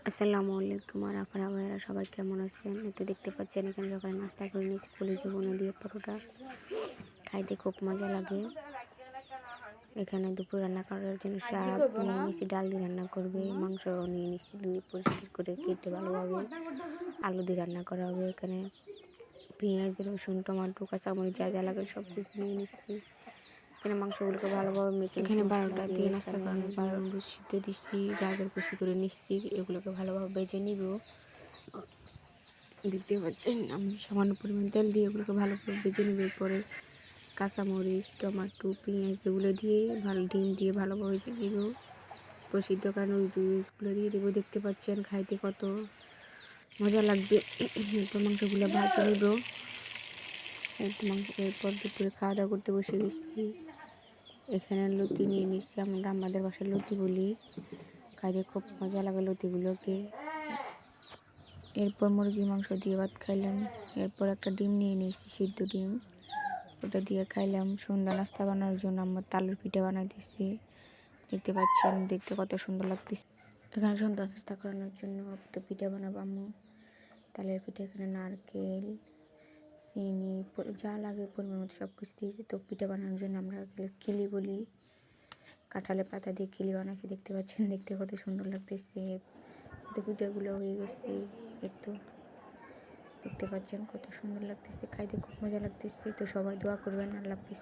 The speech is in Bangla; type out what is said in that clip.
আসসালামু আলাইকুম আর আপনারা ভাইয়েরা সবাই কেমন আছেন? এই তো দেখতে পাচ্ছেন এখানে সকালে নাস্তা করে নিয়েছি কলিজা বোনা দিয়ে পরোটা। খাইতে খুব মজা লাগে। এখানে দুপুর রান্না করার জন্য শাক নিয়ে নিয়েছি, ডাল দিয়ে রান্না করবে, মাংস নিয়ে নিয়েছি, ধুয়ে পরিষ্কার করে কেটে ভালোভাবে আলু দিয়ে রান্না করা হবে। এখানে পেঁয়াজ, রসুন, টমেটো, কাঁচামরিচ যা যা লাগে সব কিছু নিয়ে নিচ্ছি। এখানে মাংসগুলোকে ভালোভাবে মেখে এখানে 12টা দিয়ে নাস্তা করানোর জন্য আলু সিদ্ধ দিচ্ছি, গাজর কুচি করে নিচ্ছি, এগুলোকে ভালোভাবে ভেজে নিব। দেখতে পাচ্ছেন আমি সামান্য পরিমাণ তেল দিয়ে এগুলোকে ভালোভাবে ভেজে নেব। এরপরে কাঁচামরিচ, টমেটো, পেঁয়াজ এগুলো দিয়ে ডিম দিয়ে ভালোভাবে ভেজে নিব। প্রসিদ্ধ কারণ ওই জুসগুলো দিয়ে দেবো। দেখতে পাচ্ছেন খাইতে কত মজা লাগবে। তো মাংসগুলো ভাজে নেব। এরপর দুপুরে খাওয়া দাওয়া করতে বসে গেছি। এখানে লতি নিয়ে নিচ্ছি, আমরা আমাদের বাসায় লতি বলি। খাইতে খুব মজা লাগে লতিগুলোকে। এরপর মুরগির মাংস দিয়ে ভাত খাইলাম। এরপর একটা ডিম নিয়ে নিয়েছি, সিদ্ধ ডিম, ওটা দিয়ে খাইলাম। সন্ধ্যা নাস্তা বানানোর জন্য আমরা তালের পিঠা বানাইতেছি। দেখতে পাচ্ছেন, দেখতে কত সুন্দর লাগতেছে। এখানে সন্ধ্যা নাস্তা করানোর জন্য তো পিঠা বানাবো আম্মু। তালের পিঠা, এখানে নারকেল, চিনি যা লাগে পরিমাণ মতো সব কিছু দিয়েছি। তো পিঠা বানানোর জন্য আমরা কিলি বলি, কাঁঠালের পাতা দিয়ে কিলি বানাচ্ছি। দেখতে পাচ্ছেন, দেখতে কত সুন্দর লাগতেছে। তো পিঠাগুলো হয়ে গেছে, একটু দেখতে পাচ্ছেন কত সুন্দর লাগতেছে, খাইতে খুব মজা লাগতেছে। তো সবাই দোয়া করবেন। আল্লাহ হাফেজ।